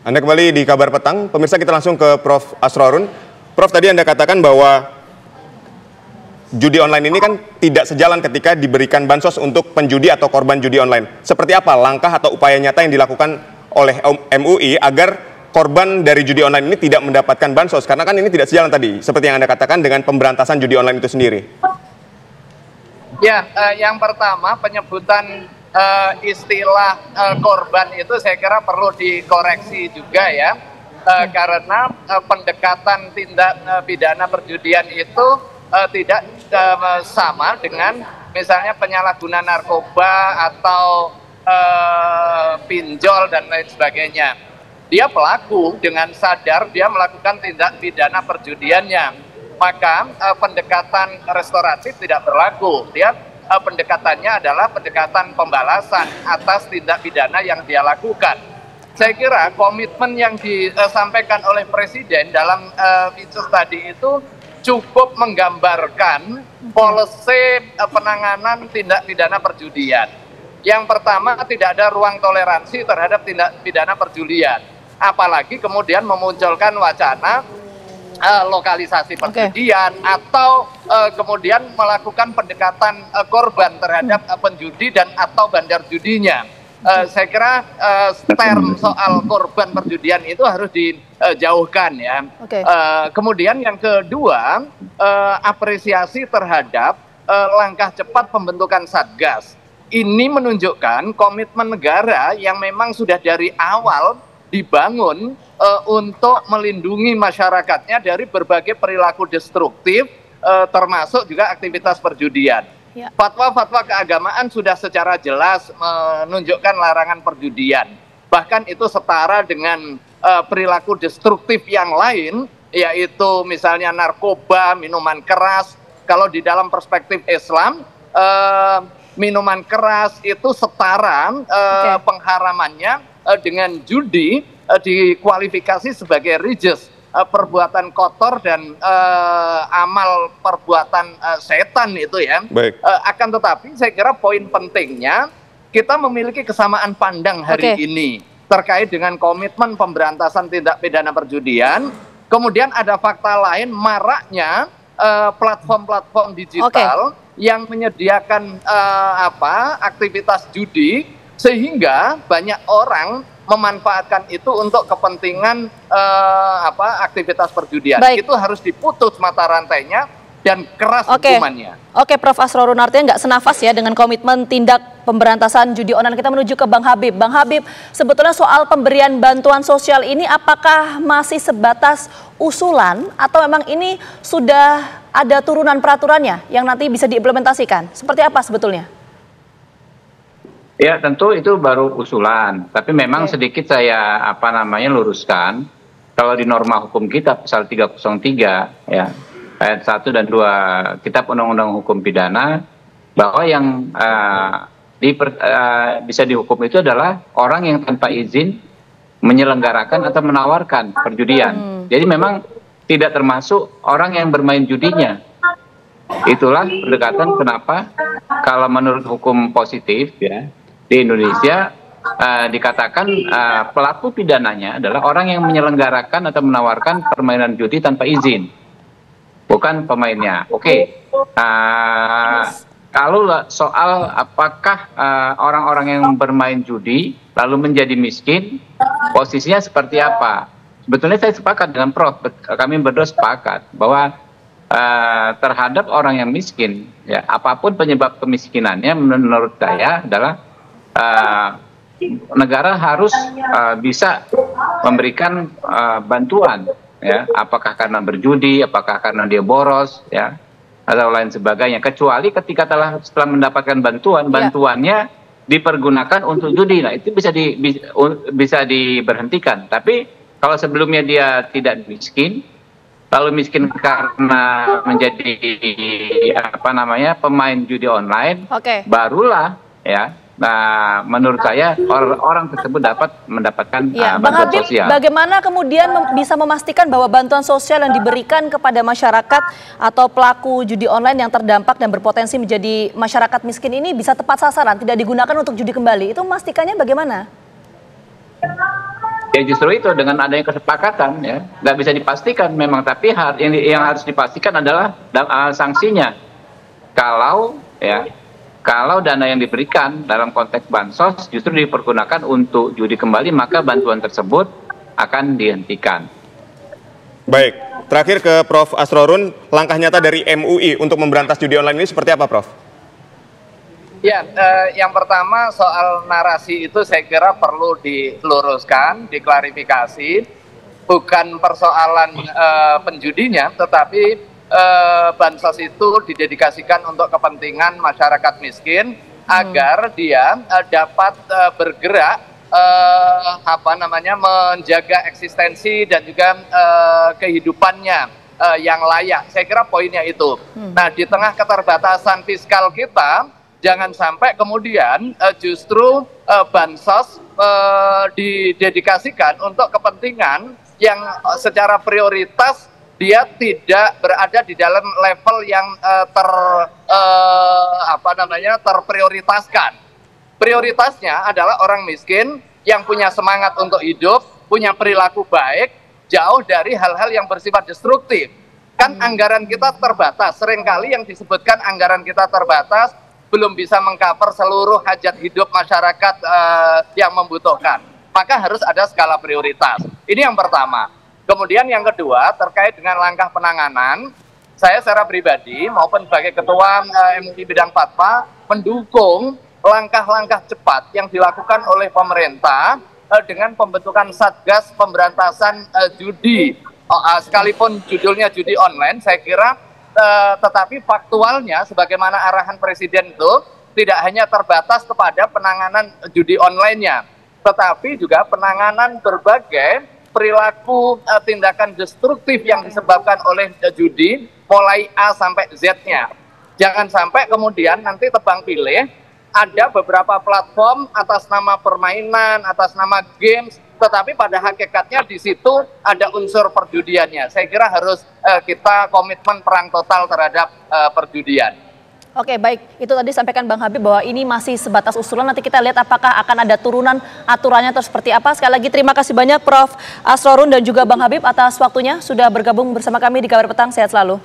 Anda kembali di Kabar Petang. Pemirsa, kita langsung ke Prof. Asrorun. Prof, tadi Anda katakan bahwa judi online ini kan tidak sejalan ketika diberikan bansos untuk penjudi atau korban judi online. Seperti apa langkah atau upaya nyata yang dilakukan oleh MUI agar korban dari judi online ini tidak mendapatkan bansos? Karena kan ini tidak sejalan tadi, seperti yang Anda katakan dengan pemberantasan judi online itu sendiri. Ya, yang pertama penyebutan istilah korban itu saya kira perlu dikoreksi juga ya, karena pendekatan tindak pidana perjudian itu tidak sama dengan misalnya penyalahgunaan narkoba atau pinjol dan lain sebagainya. Dia pelaku dengan sadar dia melakukan tindak pidana perjudiannya, maka pendekatan restoratif tidak berlaku. Dia pendekatannya adalah pendekatan pembalasan atas tindak pidana yang dia lakukan. Saya kira komitmen yang disampaikan oleh Presiden dalam Itsus tadi itu cukup menggambarkan policy penanganan tindak pidana perjudian. Yang pertama, tidak ada ruang toleransi terhadap tindak pidana perjudian. Apalagi kemudian memunculkan wacana lokalisasi perjudian atau kemudian melakukan pendekatan korban terhadap penjudi dan atau bandar judinya. Saya kira term soal korban perjudian itu harus dijauhkan ya. Kemudian yang kedua, apresiasi terhadap langkah cepat pembentukan Satgas. Ini menunjukkan komitmen negara yang memang sudah dari awal dibangun untuk melindungi masyarakatnya dari berbagai perilaku destruktif, termasuk juga aktivitas perjudian. Fatwa-fatwa keagamaan sudah secara jelas menunjukkan larangan perjudian. Bahkan itu setara dengan perilaku destruktif yang lain, yaitu misalnya narkoba, minuman keras. Kalau di dalam perspektif Islam, minuman keras itu setara pengharamannya dengan judi, dikualifikasi sebagai rijis, perbuatan kotor dan amal perbuatan setan itu ya. Akan tetapi saya kira poin pentingnya kita memiliki kesamaan pandang hari ini terkait dengan komitmen pemberantasan tindak pidana perjudian. Kemudian ada fakta lain, maraknya platform-platform digital yang menyediakan aktivitas judi, sehingga banyak orang memanfaatkan itu untuk kepentingan aktivitas perjudian. Itu harus diputus mata rantainya dan keras hukumannya. Oke, Prof. Asrorun, artinya nggak senafas ya dengan komitmen tindak pemberantasan judi online. Kita menuju ke Bang Habib. Bang Habib, sebetulnya soal pemberian bantuan sosial ini apakah masih sebatas usulan atau memang ini sudah ada turunan peraturannya yang nanti bisa diimplementasikan? Seperti apa sebetulnya? Ya, tentu itu baru usulan, tapi memang sedikit saya luruskan. Kalau di norma hukum kita pasal 303 ya, ayat 1 dan 2 Kitab Undang-Undang Hukum Pidana, bahwa yang bisa dihukum itu adalah orang yang tanpa izin menyelenggarakan atau menawarkan perjudian. Jadi memang tidak termasuk orang yang bermain judinya. Itulah pendekatan kenapa kalau menurut hukum positif ya, di Indonesia dikatakan pelaku pidananya adalah orang yang menyelenggarakan atau menawarkan permainan judi tanpa izin, bukan pemainnya. Kalau soal apakah orang-orang yang bermain judi lalu menjadi miskin, posisinya seperti apa? Sebetulnya saya sepakat dengan Prof. Kami berdua sepakat bahwa terhadap orang yang miskin, ya apapun penyebab kemiskinannya, menurut saya adalah negara harus bisa memberikan bantuan, ya, apakah karena berjudi, apakah karena dia boros, ya, atau lain sebagainya. Kecuali ketika setelah mendapatkan bantuannya dipergunakan untuk judi, nah itu bisa diberhentikan. Tapi kalau sebelumnya dia tidak miskin, lalu miskin karena menjadi pemain judi online, barulah ya. Nah, menurut saya orang tersebut dapat mendapatkan bantuan sosial. Bagaimana kemudian bisa memastikan bahwa bantuan sosial yang diberikan kepada masyarakat atau pelaku judi online yang terdampak dan berpotensi menjadi masyarakat miskin ini bisa tepat sasaran, tidak digunakan untuk judi kembali? Itu memastikannya bagaimana? Ya justru itu dengan adanya kesepakatan ya nggak bisa dipastikan memang, tapi yang harus dipastikan adalah sanksinya. Kalau dana yang diberikan dalam konteks bansos justru dipergunakan untuk judi kembali, maka bantuan tersebut akan dihentikan. Baik, terakhir ke Prof. Asrorun, langkah nyata dari MUI untuk memberantas judi online ini seperti apa, Prof? Ya, yang pertama soal narasi itu saya kira perlu diluruskan, diklarifikasi. Bukan persoalan penjudinya, tetapi bansos itu didedikasikan untuk kepentingan masyarakat miskin agar dia dapat bergerak menjaga eksistensi dan juga kehidupannya yang layak. Saya kira poinnya itu. Nah, di tengah keterbatasan fiskal kita, jangan sampai kemudian justru bansos didedikasikan untuk kepentingan yang secara prioritas dia tidak berada di dalam level yang terprioritaskan. Prioritasnya adalah orang miskin yang punya semangat untuk hidup, punya perilaku baik, jauh dari hal-hal yang bersifat destruktif. Kan anggaran kita terbatas, seringkali yang disebutkan anggaran kita terbatas, belum bisa mengcover seluruh hajat hidup masyarakat yang membutuhkan. Maka harus ada skala prioritas. Ini yang pertama. Kemudian yang kedua, terkait dengan langkah penanganan, saya secara pribadi maupun sebagai Ketua MUI Bidang Fatwa mendukung langkah-langkah cepat yang dilakukan oleh pemerintah dengan pembentukan Satgas Pemberantasan Judi. Sekalipun judulnya judi online, saya kira tetapi faktualnya sebagaimana arahan Presiden itu tidak hanya terbatas kepada penanganan judi online-nya, tetapi juga penanganan berbagai perilaku tindakan destruktif yang disebabkan oleh judi mulai A sampai Z-nya. Jangan sampai kemudian nanti tebang pilih ada beberapa platform atas nama permainan, atas nama games, tetapi pada hakikatnya di situ ada unsur perjudiannya. Saya kira harus kita komitmen perang total terhadap perjudian. Oke, baik. Itu tadi sampaikan Bang Habib bahwa ini masih sebatas usulan. Nanti kita lihat apakah akan ada turunan aturannya atau seperti apa. Sekali lagi terima kasih banyak Prof. Asrorun dan juga Bang Habib atas waktunya sudah bergabung bersama kami di Kabar Petang. Sehat selalu.